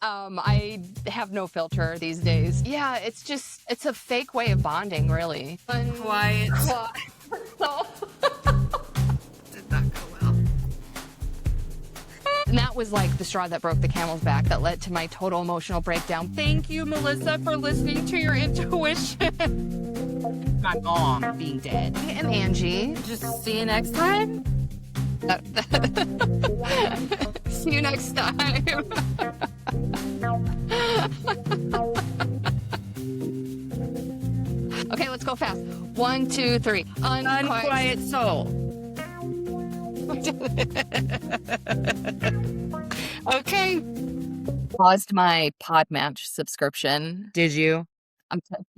I have no filter these days. Yeah, it's a fake way of bonding, really. Quiet. So, Did not go well. and that was like the straw that broke the camel's back that led to my total emotional breakdown. Thank you, Melissa, for listening to your intuition. My mom being dead. And Angie. Just see you next time. See you next time. Okay, let's go fast. 1, 2, 3. Unquiet soul. Okay. Paused my Podmatch subscription. Did you?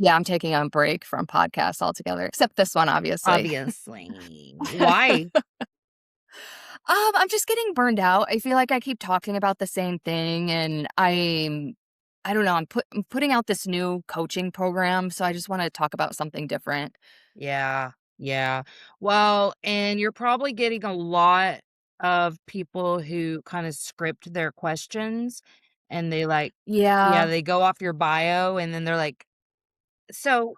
I'm taking a break from podcasts altogether, except this one, obviously. Obviously. Why? I'm just getting burned out. I feel like I keep talking about the same thing, and I don't know. I'm putting out this new coaching program, so I just want to talk about something different. Yeah. Yeah. Well, and you're probably getting a lot of people who kind of script their questions and they Yeah, they go off your bio and then they're like, so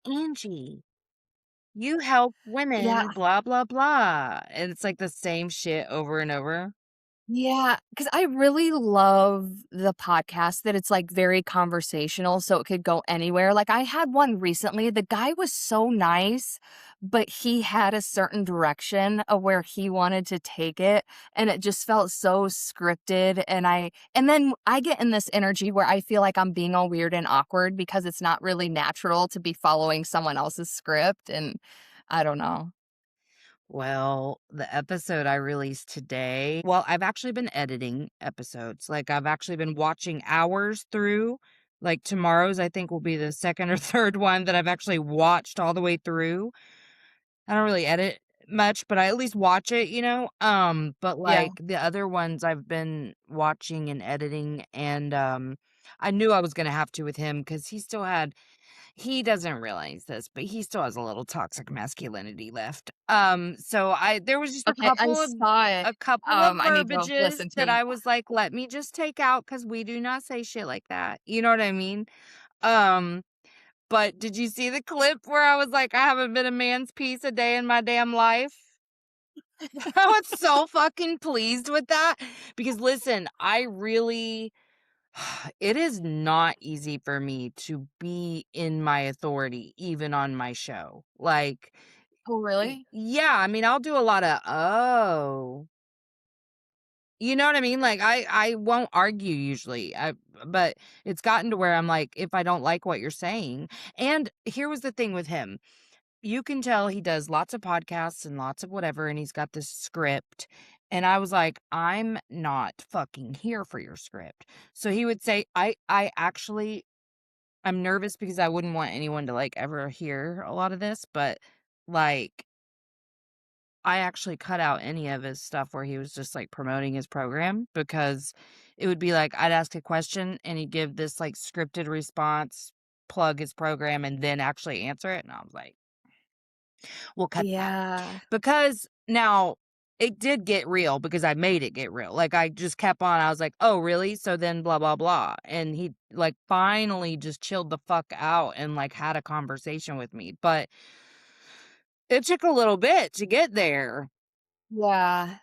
Angie, you help yeah. women, blah, blah, blah. And it's like the same shit over and over. Yeah, because I really love the podcast that it's, like, very conversational, so it could go anywhere. Like, I had one recently, the guy was so nice, but he had a certain direction of where he wanted to take it, and it just felt so scripted, and then I get in this energy where I feel like I'm being all weird and awkward because it's not really natural to be following someone else's script, and I don't know. Well, the episode I released today, well, I've actually been editing episodes. Like, I've actually been watching hours through. Like, tomorrow's, I think, will be the second or third one that I've actually watched all the way through. I don't really edit much, but I at least watch it, you know? But Yeah. like the other ones I've been watching and editing, and I knew I was gonna have to with him because he doesn't realize this, but he still has a little toxic masculinity left. So there was just Okay, I saw it. a couple of I need to verbiages listen to that it. I was like, let me just take out because we do not say shit like that. You know what I mean? Um, but did you see the clip where I was like, I haven't been a man's piece a day in my damn life? I was so fucking pleased with that because listen, I really it is not easy for me to be in my authority even on my show. Like, Oh, really? yeah, I mean, I'll do a lot of oh. You know what I mean? Like I won't argue usually. But it's gotten to where I'm like if I don't like what you're saying. And here was the thing with him. You can tell he does lots of podcasts and lots of whatever, and he's got this script. And I was like, I'm not fucking here for your script. So he would say, I actually, I'm nervous because I wouldn't want anyone to like ever hear a lot of this, but like, I actually cut out any of his stuff where he was just like promoting his program because it would be like I'd ask a question and he'd give this like scripted response, plug his program, and then actually answer it. And I was like, we'll cut that. Yeah. Because now it did get real because I made it get real. Like I just kept on. I was like, "Oh, really?" So then blah blah blah. And he like finally just chilled the fuck out and like had a conversation with me. But it took a little bit to get there. Yeah.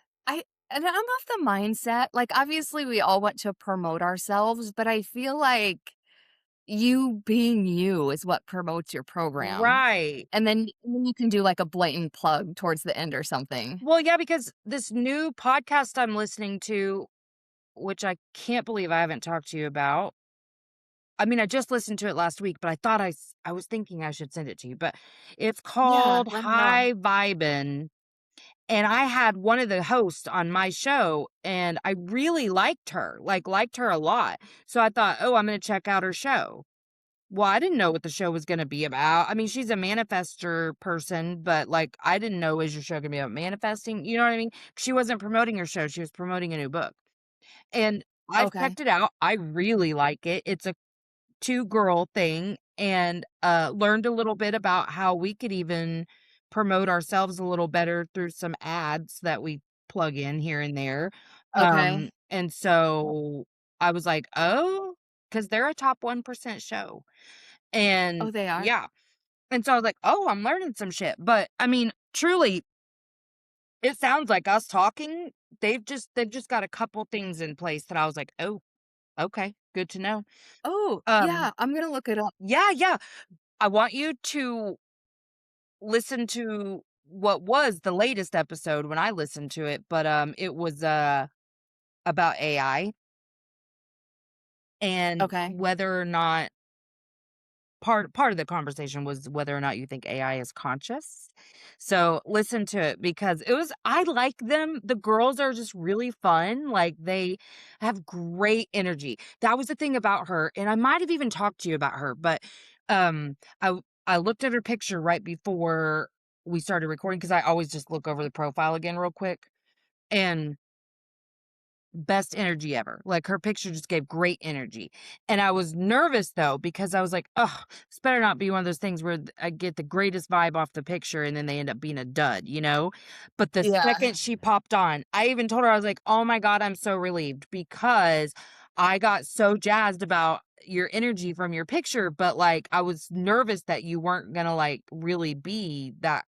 I'm of the mindset, like, obviously, we all want to promote ourselves, but I feel like you being you is what promotes your program, Right. and then you can do, like, a blatant plug towards the end or something. Well, yeah, because this new podcast I'm listening to, which I can't believe I haven't talked to you about. I mean, I just listened to it last week, but I thought I was thinking I should send it to you, but it's Yeah, called let me know. High Vibin'. And I had one of the hosts on my show, and I really liked her a lot. So I thought, "Oh, I'm gonna check out her show." Well, I didn't know what the show was gonna be about. I mean, she's a manifester person, but, like, I didn't know, is your show gonna be about manifesting? You know what I mean? She wasn't promoting her show, she was promoting a new book. And I've Okay. checked it out. I really like it. It's a two-girl thing and, learned a little bit about how we could even promote ourselves a little better through some ads that we plug in here and there. Okay. And so I was like, "Oh," because 'cause they're a top 1% show, Oh, and they are? yeah, and so I was like, "Oh, I'm learning some shit," but, I mean, truly, it sounds like us talking, they've just got a couple things in place that I was like, "Oh, okay, good to know." Oh, Um, yeah, I'm gonna look it up. yeah, yeah, I want you to listen to what was the latest episode when I listened to it, but, it was, about AI and Okay. whether or not part of the conversation was whether or not you think AI is conscious. So, listen to it because I like them. The girls are just really fun, like, they have great energy. That was the thing about her, and I might have even talked to you about her, but, I looked at her picture right before we started recording because I always just look over the profile again real quick, and best energy ever. Like, her picture just gave great energy, and I was nervous, though, because I was like, "Oh, this better not be one of those things where I get the greatest vibe off the picture and then they end up being a dud," you know? But the Yeah, second she popped on, I even told her, I was like, "Oh my god, I'm so relieved," because I got so jazzed about your energy from your picture, but, like, I was nervous that you weren't gonna, like, really be that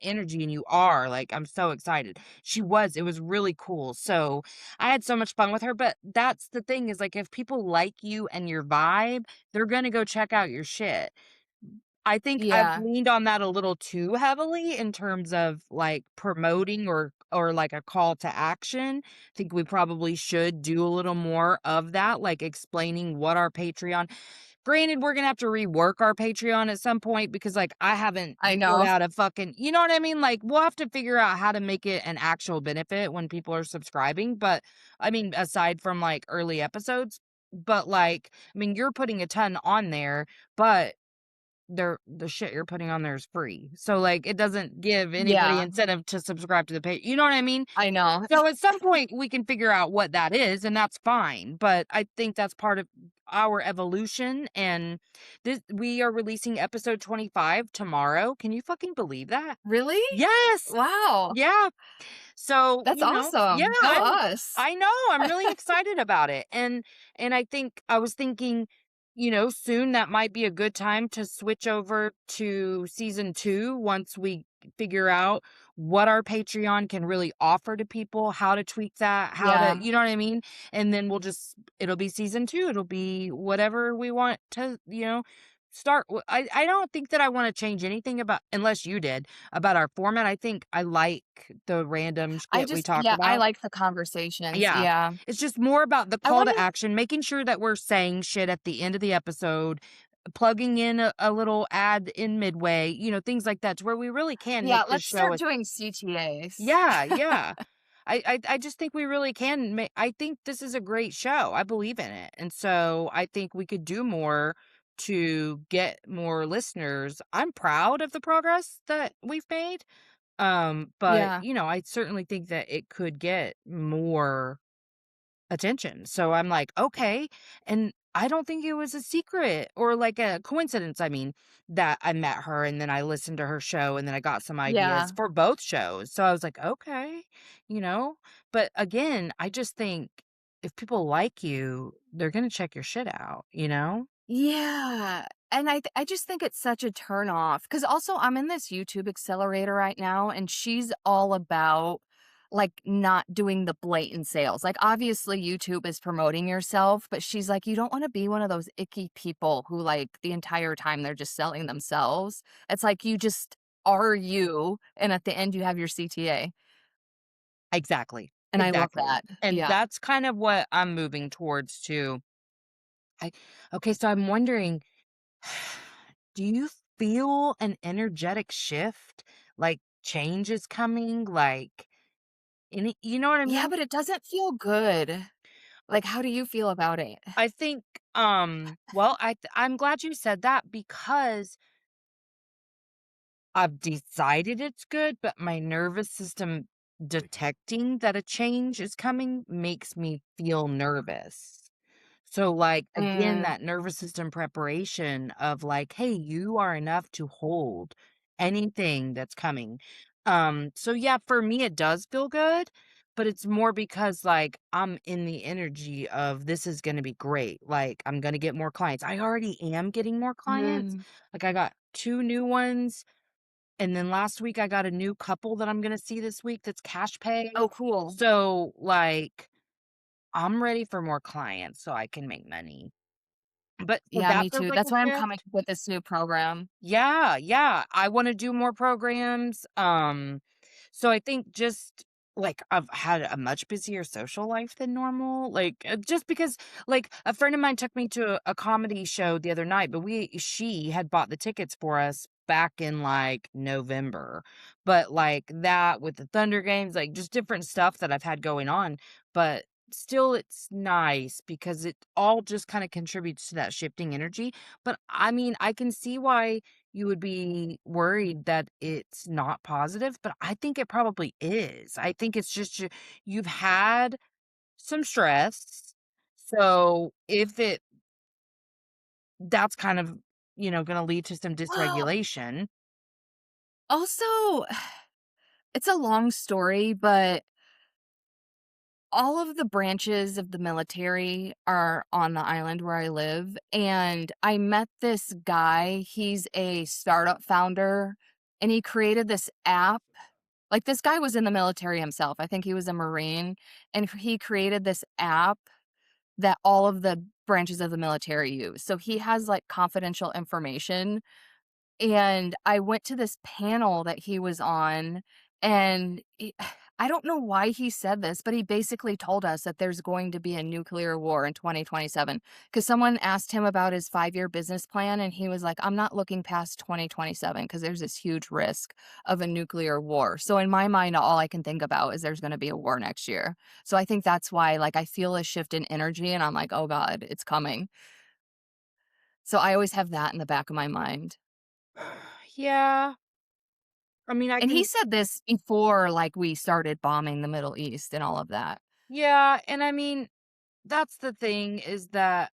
energy, and you are. Like, I'm so excited. It was really cool. So, I had so much fun with her, but that's the thing is, like, if people like you and your vibe, they're gonna go check out your shit. I think I've yeah, leaned on that a little too heavily in terms of, like, promoting or, like, a call to action. I think we probably should do a little more of that, like, explaining what our Patreon. Granted, we're gonna have to rework our Patreon at some point because, like, I haven't I put know. out a fucking you know what I mean? Like, we'll have to figure out how to make it an actual benefit when people are subscribing, but, I mean, aside from, like, early episodes, but, like, I mean, you're putting a ton on there, but the shit you're putting on there is free. So, like, it doesn't give anybody Yeah, incentive to subscribe to the page. You know what I mean? I know. So at some point we can figure out what that is and that's fine, but I think that's part of our evolution and this we are releasing episode 25 tomorrow. Can you fucking believe that? Really? Yes. Wow, Yeah. So, that's yeah, awesome. Go us. I know, I'm really excited about it, and I think I was thinking, soon that might be a good time to switch over to season 2 once we figure out what our Patreon can really offer to people, how to tweak that, how to Yeah, you know what I mean? And then it'll be season 2, it'll be whatever we want to, start w I don't think that I wanna change anything about unless you did, about our format. I think I like the random shit we talk I about. like the conversations, Yeah. yeah. It's just more about the I call to wonder action, making sure that we're saying shit at the end of the episode, plugging in a little ad in midway, things like that to where we really can yeah, make this let's show start a doing CTAs. Yeah, yeah. I just think we really can I think this is a great show. I believe in it. And so I think we could do more to get more listeners. I'm proud of the progress that we've made. But, Yeah. I certainly think that it could get more attention. So I'm like, "Okay." And I don't think it was a secret or like a coincidence, I mean, that I met her and then I listened to her show and then I got some ideas Yeah. for both shows. So I was like, "Okay." You know? But again, I just think if people like you, they're gonna check your shit out, you know? Yeah, and I just think it's such a turn off because also I'm in this YouTube accelerator right now, and she's all about, like, not doing the blatant sales. Like, obviously, YouTube is promoting yourself, but she's like, "You don't wanna be one of those icky people who, like, the entire time they're just selling themselves." It's like you just are you, and at the end, you have your CTA, Exactly. and I love Exactly. that. And Yeah. that's kind of what I'm moving towards too. I Okay, so I'm wondering, do you feel an energetic shift? Like change is coming? Like you know what I Yeah, mean? but it doesn't feel good. Like, how do you feel about it? I think well, I'm glad you said that because I've decided it's good, but my nervous system detecting that a change is coming makes me feel nervous. So, like, again, Mm, that nervous system preparation of like, "Hey, you are enough to hold anything that's coming." So yeah, for me, it does feel good, but it's more because, like, I'm in the energy of this is gonna be great, like, I'm gonna get more clients. I already am getting more clients. Mm. Like, I got 2 new ones, and then last week I got a new couple that I'm gonna see this week that's cash pay. Oh, cool. So, like, I'm ready for more clients so I can make money. But so Yeah, that me feels too. like That's a why I'm coming shift. up with this new program. Yeah, yeah. I wanna do more programs. So I think just like I've had a much busier social life than normal. Like just because like a friend of mine took me to a comedy show the other night, but she had bought the tickets for us back in like November. But like that with the Thunder games, like just different stuff that I've had going on. But still it's nice because it all just kind of contributes to that shifting energy. But I mean, I can see why you would be worried that it's not positive, but I think it probably is. I think it's just you've had some stress. So if it that's kind of, going to lead to some Well, dysregulation. also, it's a long story, but all of the branches of the military are on the island where I live, and I met this guy. He's a startup founder, and he created this app. Like, this guy was in the military himself. I think he was a Marine, and he created this app that all of the branches of the military use. So he has, like, confidential information. And I went to this panel that he was on, and I don't know why he said this, but he basically told us that there's going to be a nuclear war in 2027. Because someone asked him about his 5-year business plan, and he was like, I'm not looking past 2027 because there's this huge risk of a nuclear war. So in my mind, all I can think about is there's going to be a war next year. So I think that's why, like, I feel a shift in energy, and I'm like, oh God, it's coming. So I always have that in the back of my mind. Yeah. I mean, I And he can said this before, like, we started bombing the Middle East and all of that. yeah, and I mean, that's the thing is that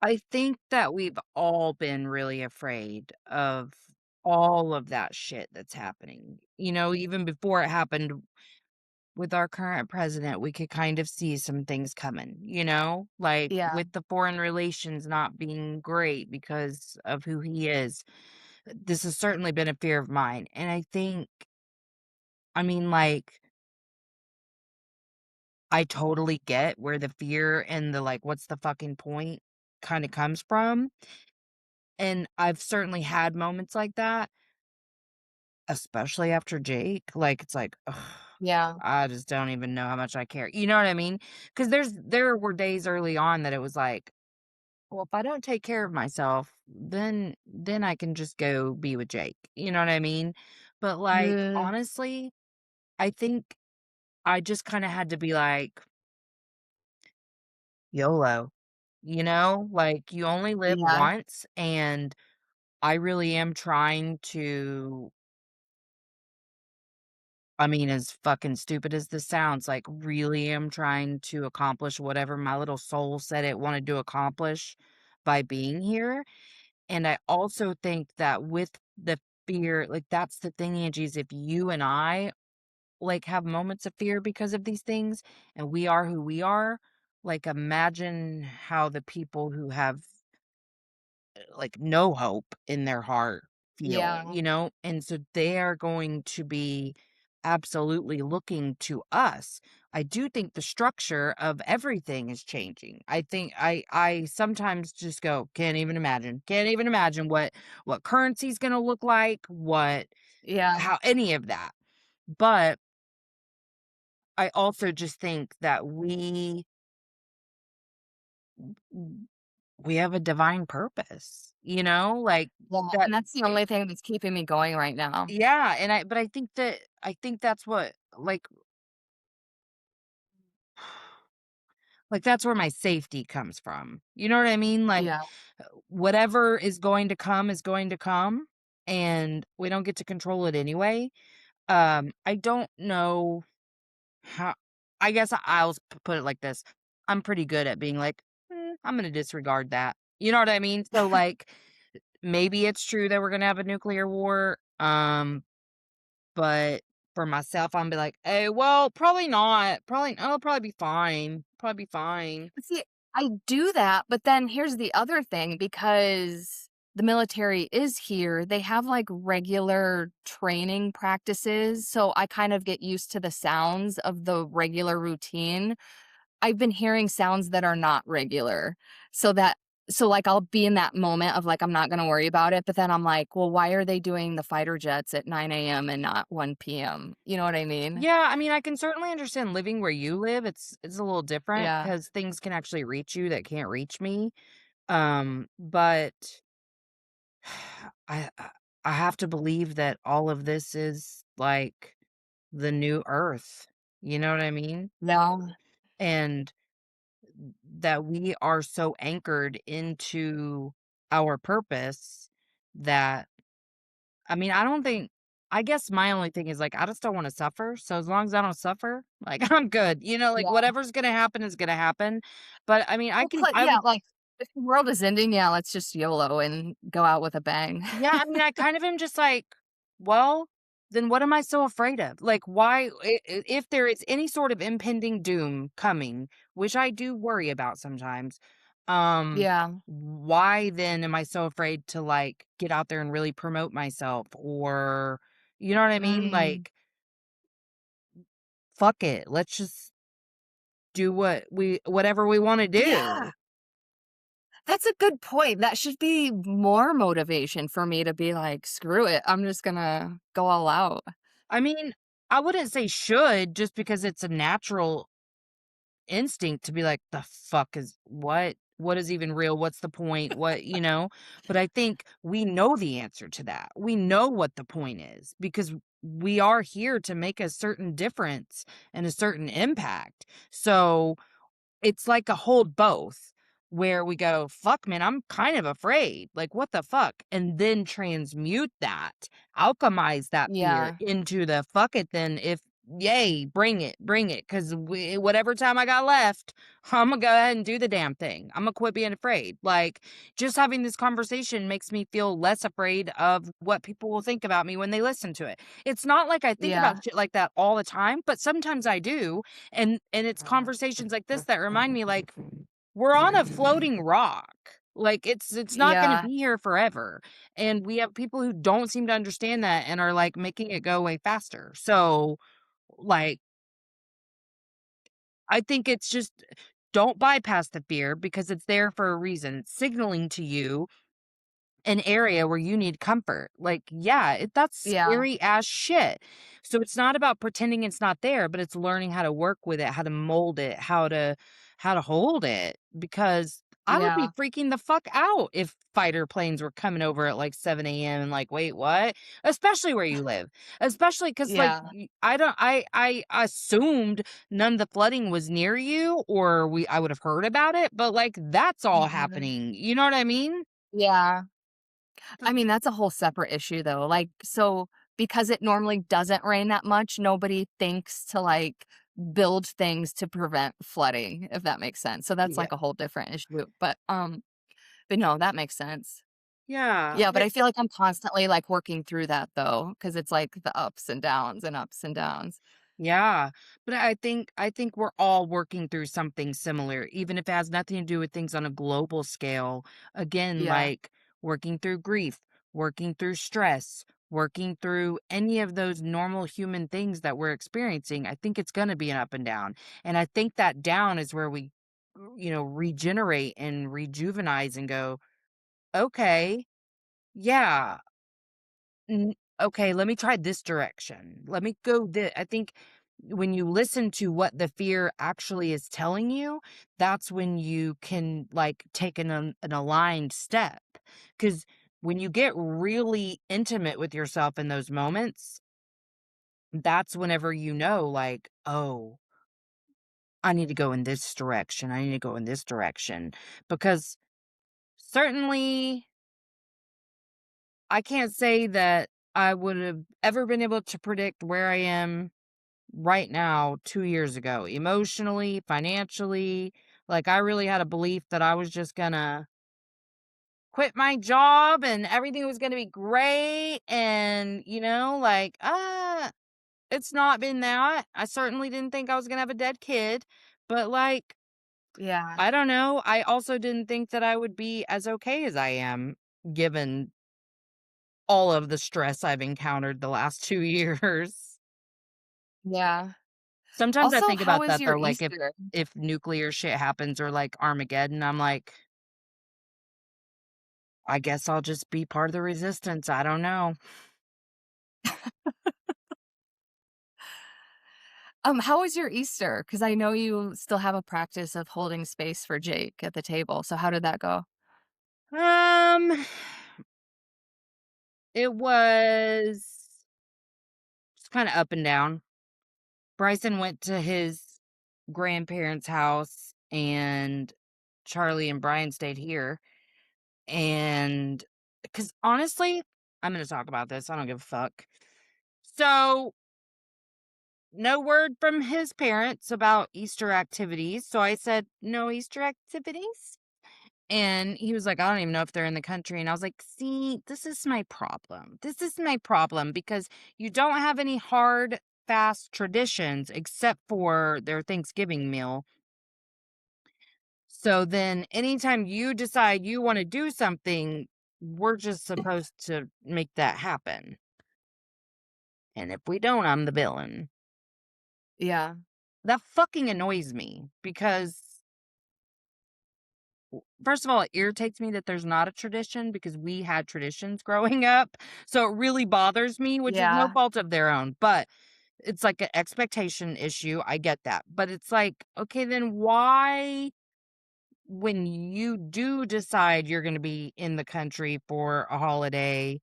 I think that we've all been really afraid of all of that shit that's happening. Even before it happened with our current president, we could kind of see some things coming, like Yeah, with the foreign relations not being great because of who he is. This has certainly been a fear of mine. And I think, I mean, like, I totally get where the fear and the like, what's the fucking point kind of comes from. And I've certainly had moments like that, especially after Jake. Like, it's like, ugh, yeah, I just don't even know how much I care. You know what I mean? Because there were days early on that it was like, well, if I don't take care of myself, then I can just go be with Jake. You know what I mean? But like, uh, honestly, I think I just kind of had to be like, YOLO. Like you only live yeah, once, and I really am trying to, I mean, as fucking stupid as this sounds, like, really am trying to accomplish whatever my little soul said it wanted to accomplish by being here, and I also think that with the fear like, that's the thing, Angie, is if you and I, like, have moments of fear because of these things, and we are who we are, like, imagine how the people who have like, no hope in their heart feel, yeah, and so they are going to be absolutely looking to us. I do think the structure of everything is changing. I think I sometimes just go, can't even imagine what currency is gonna look like, what yeah, how any of that. But I also just think that we have a divine purpose, like yeah, that. and that's the only thing that's keeping me going right now. Yeah, and I think that's what like, that's where my safety comes from. You know what I mean? Like, Yeah, whatever is going to come, and we don't get to control it anyway. I don't know how I guess I'll put it like this. I'm pretty good at being like, I'm gonna disregard that." You know what I mean? So, like, maybe it's true that we're gonna have a nuclear war, but for myself, I'm be like, "Hey, well, probably not. Probably I'll probably be fine. Probably be fine." See, I do that, but then here's the other thing, because the military is here, they have, like, regular training practices, so I kind of get used to the sounds of the regular routine. I've been hearing sounds that are not regular, so that like, I'll be in that moment of, like, I'm not gonna worry about it, but then I'm like, "Well, why are they doing the fighter jets at 9 a.m. and not 1 p.m.?" You know what I mean? Yeah, I mean, I can certainly understand living where you live. It's a little different Yeah. because things can actually reach you that can't reach me. But I I I have to believe that all of this is like the new earth. You know what I mean? Yeah. And that we are so anchored into our purpose that I mean, I don't think I guess my only thing is, like, I just don't wanna suffer, so as long as I don't suffer, like, I'm good, like, Yeah. whatever's gonna happen is gonna happen, but, I mean, Well, put I yeah, would like, if the world is ending, yeah, let's just YOLO and go out with a bang. yeah, I mean, I kind of am just like, well, then what am I so afraid of? Like, why if there is any sort of impending doom coming, which I do worry about sometimes, Yeah. why then am I so afraid to, like, get out there and really promote myself or you know what I mean? Mm. Like, fuck it. Let's just do whatever we wanna Yeah, do. that's a good point. That should be more motivation for me to be like, "Screw it, I'm just gonna go all out." I mean, I wouldn't say should just because it's a natural instinct to be like, "The fuck is what? What is even real? What's the point? What" you know? But I think we know the answer to that. We know what the point is because we are here to make a certain difference and a certain impact. So it's like a hold both where we go, "Fuck, man, I'm kind of afraid. Like, what the fuck?" And then transmute that, alchemize that fear Yeah, into the, "Fuck it then, if yay, bring it, 'cause whatever time I got left, Imma go ahead and do the damn thing. Imma quit being afraid." Like, just having this conversation makes me feel less afraid of what people will think about me when they listen to it. It's not like I think yeah, about shit like that all the time, but sometimes I do, and it's conversations like this that remind me, like, we're on a floating rock. Like, it's not gonna yeah, be here forever, and we have people who don't seem to understand that and are, like, making it go way faster. So, like, I think it's just don't bypass the fear because it's there for a reason. It's signaling to you an area where you need comfort. Like, yeah, that's yeah, scary as shit. So it's not about pretending it's not there, but it's learning how to work with it, how to mold it, how to hold it because I would be yeah, freaking the fuck out if fighter planes were coming over at like 7 a.m. and like, wait, what? Especially where you live. Especially because like yeah, I don't I assumed none of the flooding was near you or I would have heard about it, but like that's all mhm, happening. You know what I mean? yeah. I mean, that's a whole separate issue though, like, so because it normally doesn't rain that much, nobody thinks to, like, build things to prevent flooding, if that makes sense, so that's, Yeah. like, a whole different issue, but no, that makes sense. Yeah, Yeah, but I feel like I'm constantly, like, working through that though, because it's, like, the ups and downs and ups and downs. yeah, but I think we're all working through something similar, even if it has nothing to do with things on a global scale. Again, Yeah, like working through grief, working through stress, working through any of those normal human things that we're experiencing. I think it's going to be an up and down, and I think that down is where we, regenerate and rejuvenize and go, okay, yeah, N okay, let me try this direction. Let me go I think when you listen to what the fear actually is telling you, that's when you can, like, take an aligned step. Because when you get really intimate with yourself in those moments, that's whenever you know, like, "Oh, I need to go in this direction. I need to go in this direction." Because certainly, I can't say that I would have ever been able to predict where I am right now 2 years ago, emotionally, financially. Like, I really had a belief that I was just gonna quit my job and everything was gonna be great and, like, it's not been that. I certainly didn't think I was gonna have a dead kid, but, like, Yeah. I don't know. I also didn't think that I would be as okay as I am given all of the stress I've encountered the last 2 years. Yeah. Sometimes I Also, think how about was that your though, like, Easter? if nuclear shit happens or, like, Armageddon, I'm like, "I guess I'll just be part of the resistance." I don't know. How was your Easter? Because I know you still have a practice of holding space for Jake at the table, so how did that go? Um, it was just kinda up and down. Bryson went to his grandparents' house, and Charlie and Brian stayed here, and because honestly, I'm gonna talk about this, I don't give a fuck. So, no word from his parents about Easter activities, so I said, "No Easter activities?" And he was like, "I don't even know if they're in the country." And I was like, "See, this is my problem. This is my problem because you don't have any hard, fast traditions except for their Thanksgiving meal. So then anytime you decide you want to do something, we're just supposed to make that happen. And if we don't, I'm the villain." Yeah. That fucking annoys me because first of all, it irritates me that there's not a tradition because we had traditions growing up. So it really bothers me, which is no Yeah. fault of their own, but it's like an expectation issue. I get that. But it's like, okay, then why, when you do decide you're going to be in the country for a holiday,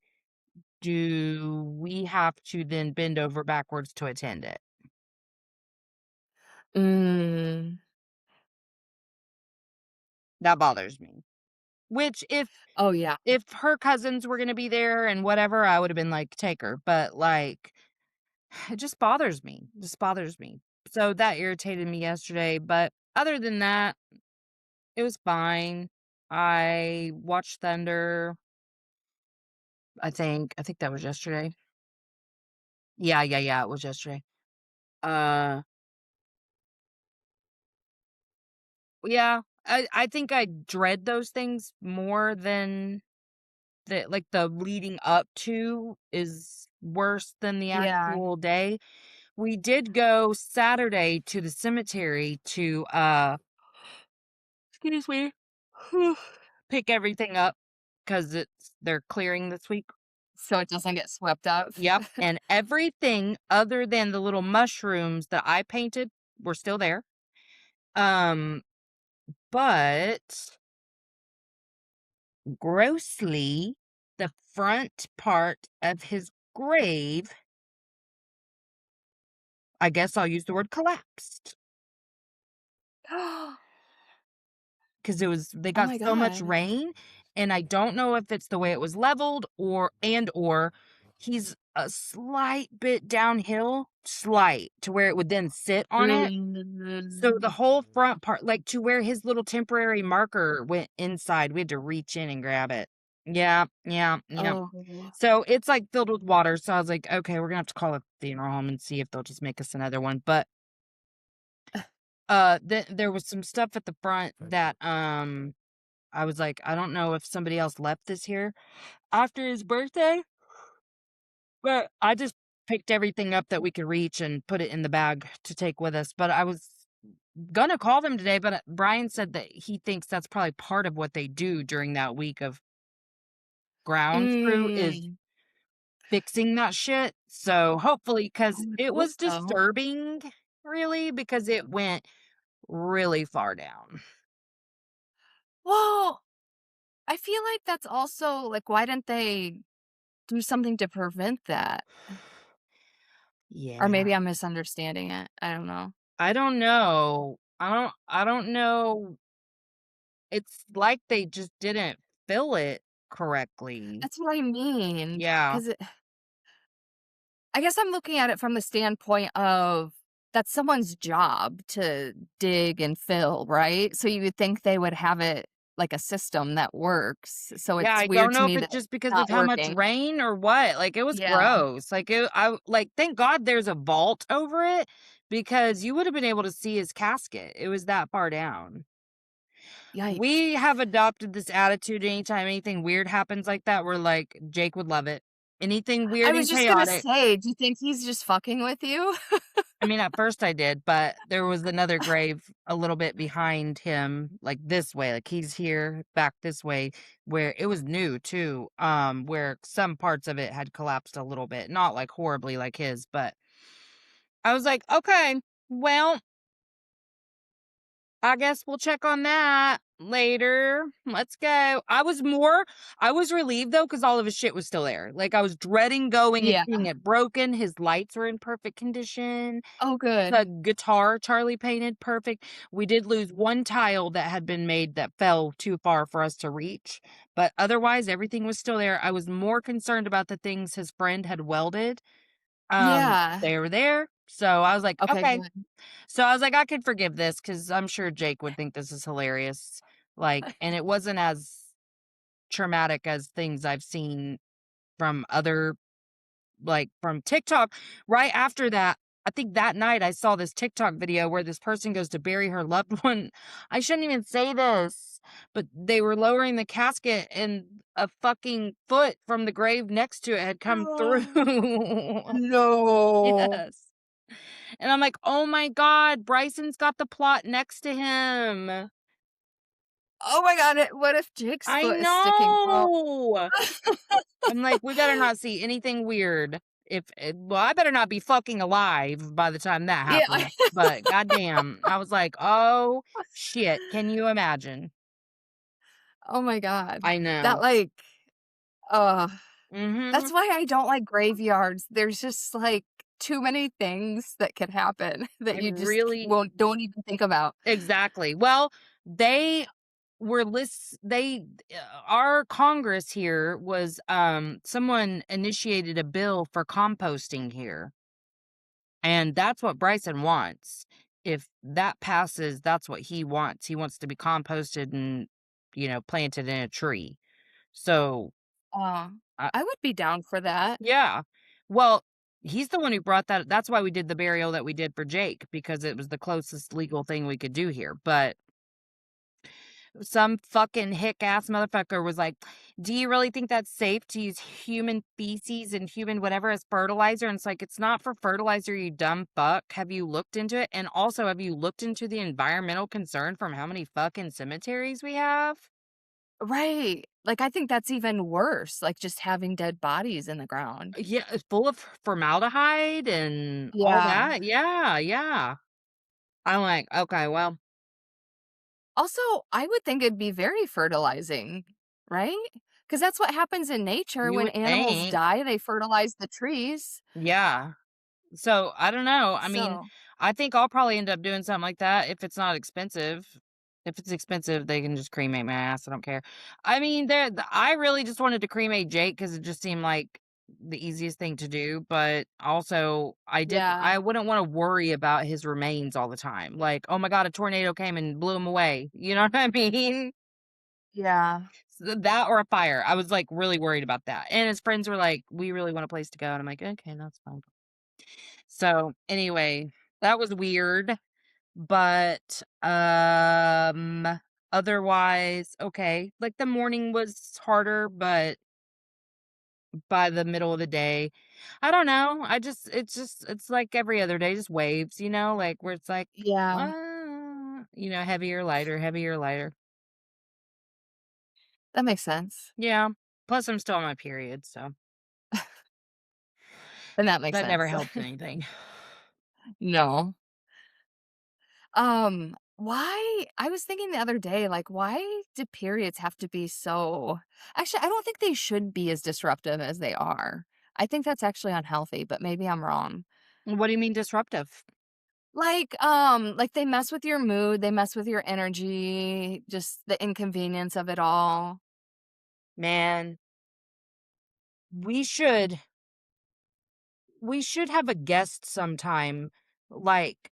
do we have to then bend over backwards to attend it? Mm. That bothers me. Which Oh, yeah. if her cousins were going to be there and whatever, I would have been like, take her. But like, it just bothers me, just bothers me. So that irritated me yesterday, but other than that, it was fine. I watched Thunder, I think that was yesterday. Yeah, it was yesterday. Uh, yeah, I think I dread those things more than the leading up to is worse than the Yeah. actual day. We did go Saturday to the cemetery to, excuse me, pick everything up because they're clearing this week. So it doesn't get swept up? Yep, and everything other than the little mushrooms that I painted were still there. Um, but grossly, the front part of his grave, I guess I'll use the word collapsed. Oh 'Cause they got my so much god. rain, and I don't know if it's the way it was leveled or he's a slight bit downhill, slight, to where it would then sit on it. So the Mm. whole front part, like, to where his little temporary marker went inside, we had to reach in and grab it. Yeah. Oh. So it's, like, filled with water, so I was like, "Okay, we're gonna have to call a funeral home and see if they'll just make us another one," but there was some stuff at the front that, I was like, "I don't know if somebody else left this here after his birthday," but I just picked everything up that we could reach and put it in the bag to take with us, but I was gonna call them today, but, Brian said that he thinks that's probably part of what they do during that week of grounds crew is Mm. fixing that shit, so hopefully, I because would it hope was so. disturbing, really, because it went really far down. Well, I feel like that's also like, why didn't they do something to prevent that? Or Yeah. maybe I'm misunderstanding it. I don't know. I don't know. I don't know. It's like they just didn't fill it correctly. That's what I mean. Yeah. Because I guess I'm looking at it from the standpoint of that's someone's job to dig and fill, right? So you would think they would have it like a system that works, so Yeah, it's I weird don't to know if me it's that just it's because of not how much working. rain or what, like, it was Yeah, gross, like, thank God there's a vault over it because you would have been able to see his casket, it was that far down. yikes. We have adopted this attitude anytime anything weird happens like that, we're like, "Jake would love it." Anything I weird was and just gonna chaotic. say, do you think he's just fucking with you? I mean, at first I did, but there was another grave a little bit behind him, like this way, like he's here, back this way, where it was new too, where some parts of it had collapsed a little bit, not like horribly like his, but I was like, okay, well, I guess we'll check on that later. Let's go. I was relieved though, because all of his shit was still there. Like I was dreading going and Yeah. seeing it broken. His lights were in perfect condition. Oh, The good. guitar Charlie painted, perfect. We did lose one tile that had been made that fell too far for us to reach, but otherwise everything was still there. I was more concerned about the things his friend had welded. Yeah. They were there, so I was like, Okay, "Okay." good. So I was like, "I can forgive this because 'cause I'm sure Jake would think this is hilarious." Like, and it wasn't as traumatic as things I've seen from other like, from TikTok. Right after that, I think that night I saw this TikTok video where this person goes to bury her loved one. I shouldn't even say this, but they were lowering the casket and a fucking foot from the grave next to it had come through. No. Yes. And I'm like, "Oh my god, Bryson's got the plot next to him." Oh my god, what if Jake's I foot is sticking through? know. I'm like, "We better not see anything weird. Well, I better not be fucking alive by the time that Yeah. happens." But goddamn, I was like, "Oh, shit. Can you imagine?" Oh my god. I That, know. like, ugh. That's Mhm. why I don't like graveyards. There's just, like, too many things that could happen that I you just really won't don't even think about. exactly. Well, they were lists they our Congress here was, someone initiated a bill for composting here. And that's what Bryson wants. If that passes, that's what he wants. He wants to be composted and, planted in a tree. So, Aw. uh, I would be down for that. yeah. Well, he's the one who brought that. That's why we did the burial that we did for Jake because it was the closest legal thing we could do here. But some fucking hick ass motherfucker was like, "Do you really think that's safe to use human feces and human whatever as fertilizer?" And it's like, "It's not for fertilizer, you dumb fuck. Have you looked into it? And also, have you looked into the environmental concern from how many fucking cemeteries we have?" Right. Like, I think that's even worse, like, just having dead bodies in the ground. Yeah, it's full of formaldehyde and all Yeah. that. Yeah, yeah. I'm like, okay, well, Also, I would think it'd be very fertilizing, right? Because that's what happens in nature you when would animals think. die, they fertilize the trees. Yeah. So, I don't know. I mean, So, I think I'll probably end up doing something like that if it's not expensive. If it's expensive, they can just cremate my ass, I don't care. I mean, I really just wanted to cremate Jake because it just seemed like the easiest thing to do, but also yeah. I wouldn't wanna worry about his remains all the time, like, "Oh my god, a tornado came and blew him away." You know what I mean? Yeah. That or a fire. I was, like, really worried about that, and his friends were like, "We really want a place to go," and I'm like, "Okay, that's fine." So, anyway, that was weird, but, otherwise, okay. Like, the morning was harder, but by the middle of the day, I don't know, it's like every other day, just waves, like, where it's like, Yeah. heavier, lighter, heavier, lighter. That makes sense. Yeah. Plus, I'm still on my period, so Then that makes that never sense. helps anything. No. Why I was thinking the other day, like, why do periods have to be so actually, I don't think they should be as disruptive as they are. I think that's actually unhealthy, but maybe I'm wrong. What do you mean disruptive? Like they mess with your mood, they mess with your energy, just the inconvenience of it all. Man, we should we should have a guest sometime, like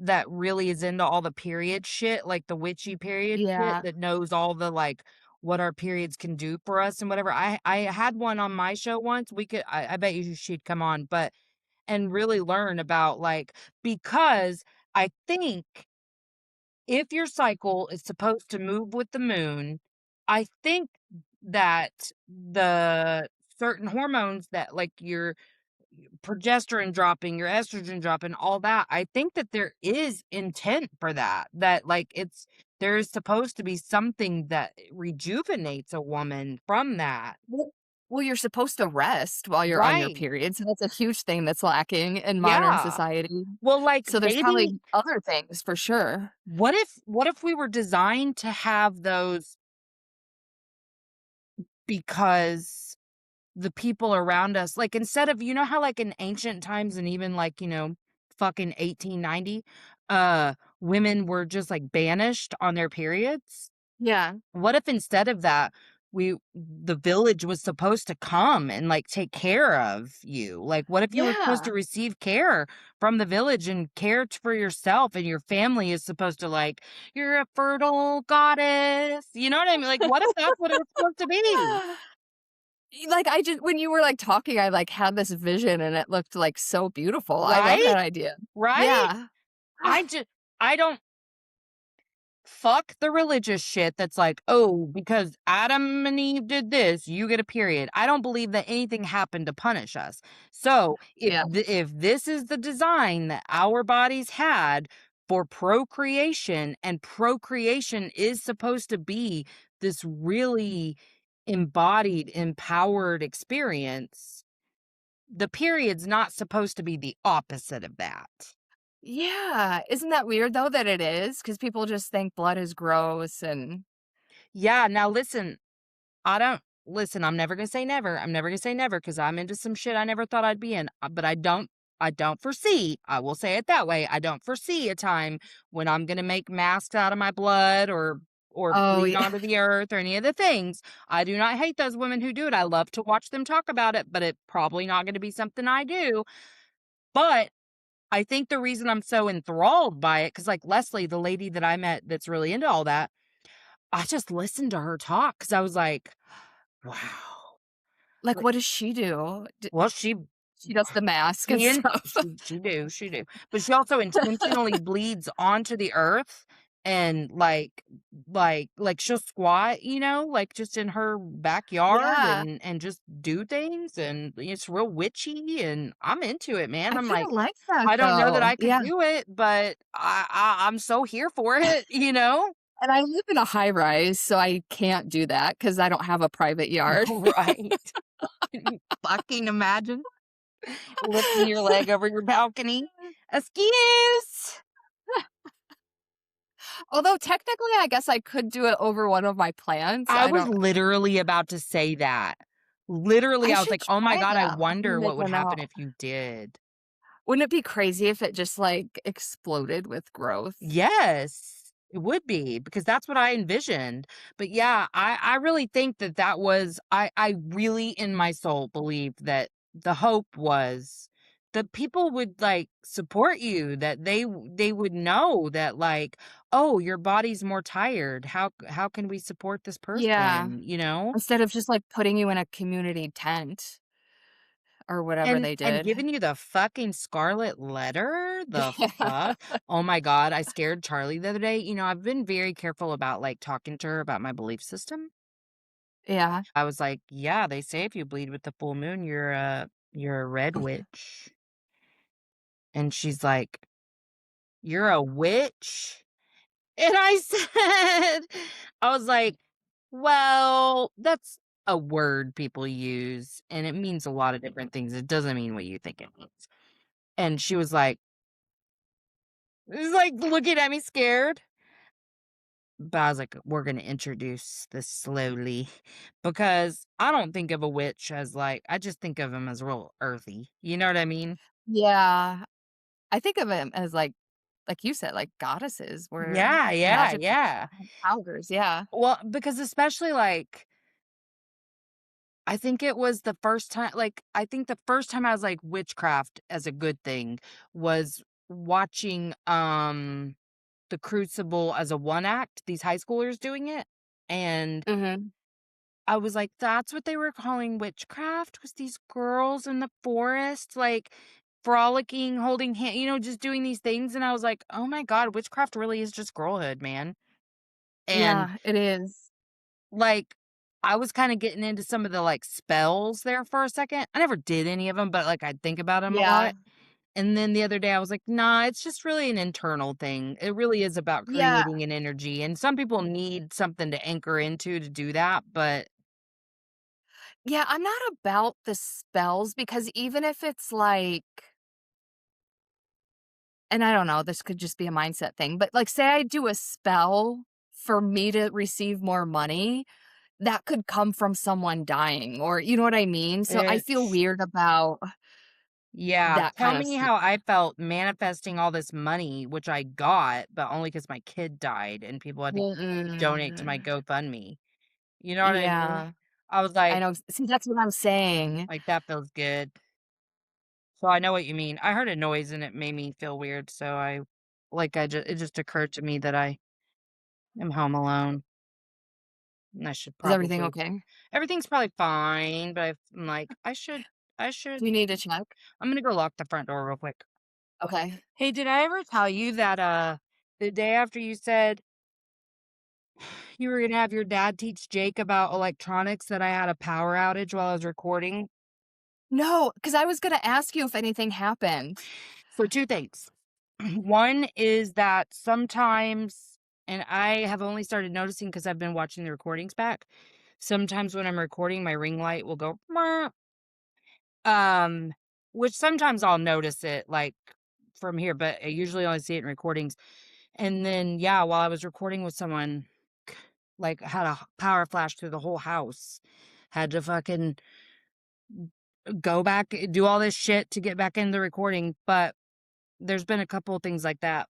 that really is into all the period shit, like the witchy period shit Yeah. that knows all the, like, what our periods can do for us and whatever. I had one on my show once. I bet you she'd come on, but and really learn about, like, because I think if your cycle is supposed to move with the moon, I think that the certain hormones that, like, your progesterone dropping, your estrogen dropping, all that, I think that there is intent for that, that, like, there is supposed to be something that rejuvenates a woman from that. Well well, you're supposed to rest while you're on your Right. period, so that's a huge thing that's lacking in modern Yeah. society. Well, like, So there's maybe probably other things for sure. what if we were designed to have those because the people around us, like, instead of, you know how, like, in ancient times and even, like, fucking 1890, women were just, like, banished on their periods? Yeah. What if instead of that, the village was supposed to come and, like, take care of you? Like, what if you were supposed to Yeah. receive care from the village and care for yourself, and your family is supposed to, like, "You're a fertile goddess." You know what I mean? Like, what if that's what it was supposed to be? Like, I just when you were, like, talking, I, like, had this vision and it looked, like, so beautiful. I love Right? that idea. Right? Yeah. I just I don't fuck the religious shit that's like, "Oh, because Adam and Eve did this, you get a period." I don't believe that anything happened to punish us. So, Yeah. if this is the design that our bodies had for procreation, and procreation is supposed to be this really embodied, empowered experience, the period's not supposed to be the opposite of that. Yeah. Isn't that weird, though, that it is? Because people just think blood is gross and Yeah, now listen, I don't listen, I'm never gonna say never. I'm never gonna say never because 'cause I'm into some shit I never thought I'd be in, but I don't foresee, I will say it that way, I don't foresee a time when I'm gonna make masks out of my blood or Oh, bleed yeah. onto the earth or any of the things. I do not hate those women who do it. I love to watch them talk about it, but it probably not gonna be something I do. But I think the reason I'm so enthralled by it, because like, Leslie, the lady that I met that's really into all that, I just listened to her talk because I was like, "Wow." Like, Like, what does she do? well, she She does the mask and she and stuff. she do, but she also intentionally bleeds onto the earth and, like, she'll squat, like, just in her backyard Yeah. and just do things, and it's real witchy, and I'm into it, man. I I'm kinda like, like that, I don't know that though. I could Yeah. do it, but I'm so here for it, you know? And I live in a high rise, so I can't do that because I don't have a private yard. Right. Can you fucking imagine lifting your leg over your balcony? "Excuse." Although technically, I guess I could do it over one of my plants. I I was don't literally about to say that. Literally, I I was should like, "Oh my try god, I that. I'm wonder what would making happen out. if you did." Wouldn't it be crazy if it just, like, exploded with growth? Yes, it would be, because that's what I envisioned. But yeah, I really think that that was I really in my soul believe that the hope was that people would, like, support you, that they would know that, like, "Oh, your body's more tired. How can we support this Yeah. person?" You know? Instead of just, like, putting you in a community tent or whatever And they and did. giving you the fucking scarlet letter? The Yeah. fuck? Oh my god, I scared Charlie the other day. I've been very careful about, like, talking to her about my belief system. Yeah. I was like, "Yeah, they say if you bleed with the full moon, you're a red witch." And she's like, "You're a witch?" And I said I was like, "Well, that's a word people use, and it means a lot of different things. It doesn't mean what you think it means." And she was, like, looking at me scared. But I was like, "We're gonna introduce this slowly," because I don't think of a witch as, like, I just think of them as real earthy, you know what I mean? Yeah. I think of them as, like you said, like goddesses. We're Yeah, yeah, magical yeah. powers, yeah. Well, because especially, like, I think it was the first time, like, I think the first time I was like, witchcraft as a good thing was watching, The Crucible as a one act, these high schoolers doing it, and Mhm. I was like, "That's what they were calling witchcraft, was these girls in the forest, like, frolicking, holding just doing these things," and I was like, "Oh my god, witchcraft really is just girlhood, man." And, Yeah, it is. like, I was kinda getting into some of the, like, spells there for a second. I never did any of them, but, like, I'd think about them a Yeah. lot. And then the other day, I was like, "Nah, it's just really an internal thing. It really is about Yeah. creating an energy, and some people need something to anchor into to do that, but." Yeah, I'm not about the spells because even if it's like and I don't know, this could just be a mindset thing, but, like, say I do a spell for me to receive more money, that could come from someone dying or you know what I mean? So I feel It's weird about Yeah, that tell kind of me stuff. how I felt manifesting all this money, which I got, but only because my kid died and people had to donate to my Mm. GoFundMe. You know what I mean? Yeah, I was I know. See, that's what I'm saying. like, "That feels good." So I know what you mean. I heard a noise and it made me feel weird, so it just occurred to me that I am home alone, and I should Is everything probably okay? everything's probably fine, but I'm like, I Do should you need to check? I'm gonna go lock the front door real quick. Okay. Hey, did I ever tell you that, the day after you said you were gonna have your dad teach Jake about electronics, that I had a power outage while I was recording? No, because I was gonna ask you if anything happened. So 2 things. One is that sometimes, and I have only started noticing because 'cause I've been watching the recordings back, sometimes when I'm recording, my ring light will go, "Meow," um, which sometimes I'll notice it, like, from here, but I usually only see it in recordings. And then, yeah, while I was recording with someone, like, had a power flash through the whole house, had to fucking go back, do all this shit to get back into the recording, but there's been a couple of things like that.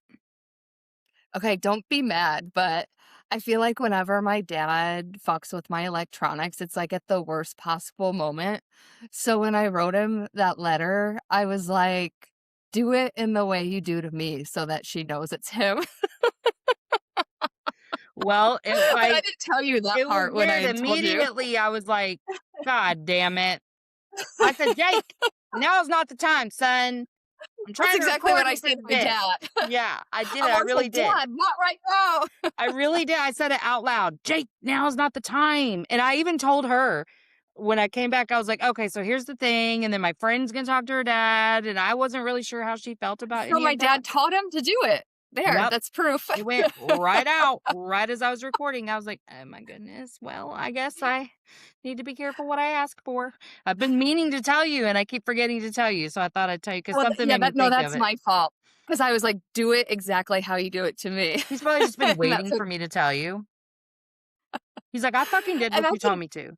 Okay, don't be mad, but I feel like whenever my dad fucks with my electronics, it's like at the worst possible moment. So when I wrote him that letter, I was like, do it in the way you do to me so that she knows it's him. Well, But I didn't tell you that it was part when I weird. had told you. Immediately, I was like, "God damn it." I said, "Jake, now is not the time, son. I'm That's trying to exactly what record I with said this to my bit." dad. Yeah, I did it, I'm I always really like, did. "Dad, not right now." I really did. I said it out loud. "Jake, now is not the time." And I even told her when I came back, I was like, "Okay, so here's the thing, and then my friend's gonna talk to her dad," and I wasn't really sure how she felt about So any my of that. dad taught him to do it. There, Yep. that's proof. It went right out, right as I was recording. I was like, "Oh my goodness. Well, I guess I need to be careful what I ask for." I've been meaning to tell you, and I keep forgetting to tell you, so I thought I'd tell you because Well, th something yeah, made me that no, think of that's it. my fault because I was like, "Do it exactly how you do it to me." He's probably just been And that's waiting what for me to tell you. He's like, "I fucking did and what you I've told been me to."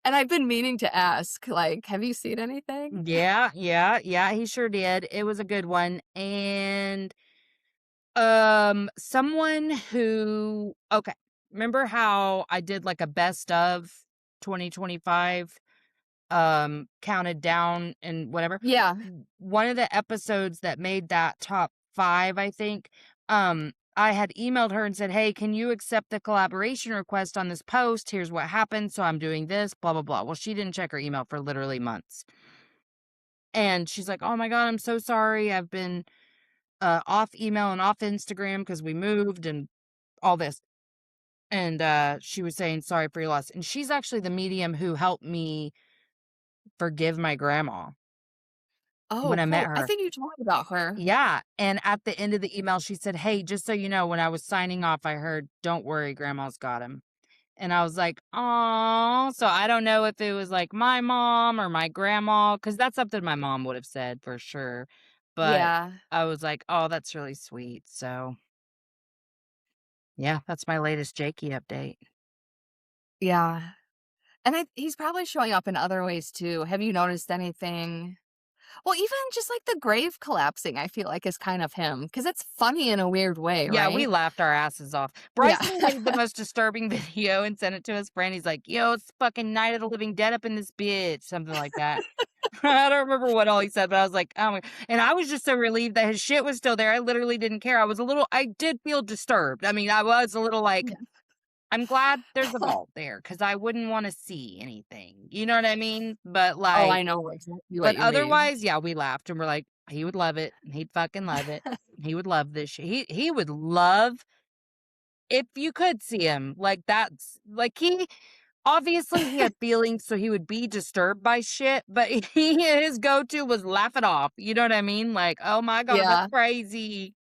and I've been meaning to ask, like, "Have you seen anything?" Yeah, yeah, yeah, he sure did. It was a good one, and, someone who okay, remember how I did, like, a best of 2025, counted down and whatever? Yeah. One of the episodes that made that top 5, I think, I had emailed her and said, "Hey, can you accept the collaboration request on this post? Here's what happened, so I'm doing this, blah, blah, blah." Well, she didn't check her email for literally months. And she's like, "Oh my god, I'm so sorry. I've been, off email and off Instagram because we moved and all this." And, she was saying, "Sorry for your loss." And she's actually the medium who helped me forgive my grandma Oh, when I met cool. I her. think you told me about her. Yeah, and at the end of the email, she said, "Hey, just so you know, when I was signing off, I heard, 'Don't worry, grandma's got him.'" And I was like, "Aw." So I don't know if it was, like, my mom or my grandma, because that's something my mom would have said for sure. But Yeah. I was like, "Oh, that's really sweet." So, yeah, that's my latest Jakey update. Yeah. And he's probably showing up in other ways too. Have you noticed anything? Well, even just like the grave collapsing, I feel like is kind of him because it's funny in a weird way, Yeah, we right? laughed our asses off. Yeah. Bryson made the most disturbing video and sent it to his friend. He's like, "Yo, it's fucking Night of the Living Dead up in this bitch," something like that. I don't remember what all he said, but I was like, "Oh my," and I was just so relieved that his shit was still there. I literally didn't care. I did feel disturbed. I mean, I was a little like, Yeah. I'm glad there's a vault there because I wouldn't wanna see anything. You know what I mean? Oh, I know exactly what But you mean. otherwise, yeah, we laughed and we're like, "He would love it. He'd fucking love it. He would love this shit." He would love if you could see him, like, that's like, he obviously, he had feelings, so he would be disturbed by shit, but his go-to was laugh it off, you know what I mean? Like, "Oh my god, that's Yeah. crazy."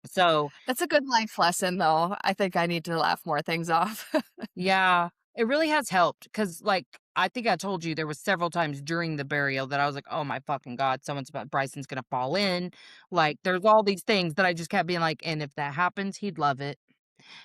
So, That's a good life lesson, though. I think I need to laugh more things off. yeah, it really has helped because, like, I think I told you there was several times during the burial that I was like, "Oh my fucking god, someone's about Bryson's gonna fall in." Like, there's all these things that I just kept being like, "And if that happens, he'd love it."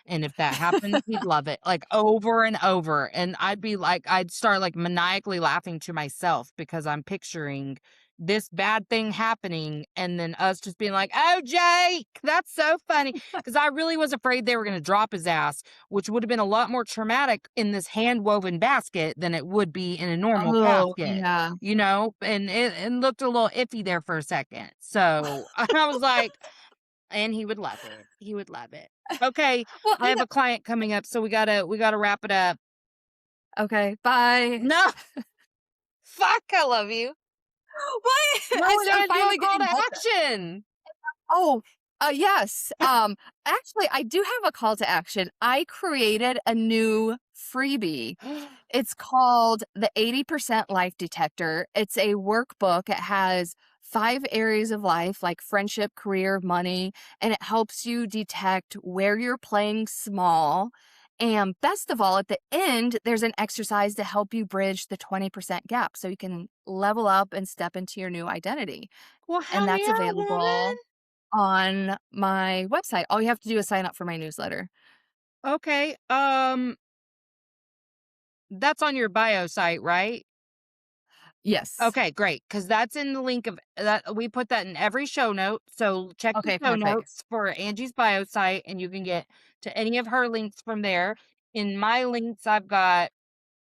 And if that happened, he'd love it, like, over and over, and I'd start, like, maniacally laughing to myself because I'm picturing this bad thing happening and then us just being like, "Oh, Jake, that's so funny," because I really was afraid they were gonna drop his ass, which would have been a lot more traumatic in this hand-woven basket than it would be in a normal Oh, casket, yeah. you know, and it looked a little iffy there for a second, so I was like, and he would love it. He would love it. Okay, Well, I have a client coming up, so we gotta wrap it up. okay, bye. No, fuck, I love you. Why? No, we I'm gotta do a finally call getting to both. action. Oh, yes. Actually, I do have a call to action. I created a new freebie. It's called the 80% Life Detector. It's a workbook. It has 5 areas of life like friendship, career, money, and it helps you detect where you're playing small. And best of all, at the end, there's an exercise to help you bridge the 20% gap so you can level up and step into your new identity. Well, And hell that's yeah, woman. available on my website. All you have to do is sign up for my newsletter. Okay, that's on your bio site, right? Yes. Okay, great, because that's in the link of that we put that in every show note, so check the Okay, show perfect. notes for Angie's bio site, and you can get to any of her links from there. In my links, I've got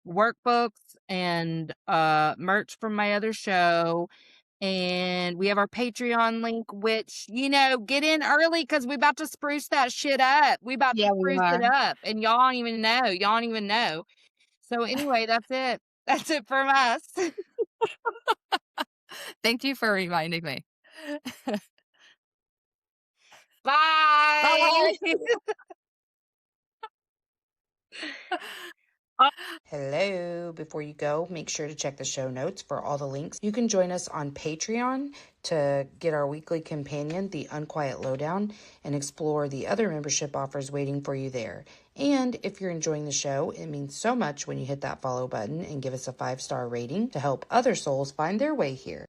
workbooks and merch from my other show, and we have our Patreon link, which, get in early because we about to spruce that shit up. We about to Yeah, we spruce it are. up, and y'all don't even know. Y'all don't even know. So anyway, that's it. That's it from us. Thank you for reminding me. Bye. Bye. Hello. Before you go, make sure to check the show notes for all the links. You can join us on Patreon to get our weekly companion, The Unquiet Lowdown, and explore the other membership offers waiting for you there. And if you're enjoying the show, it means so much when you hit that follow button and give us a 5-star rating to help other souls find their way here.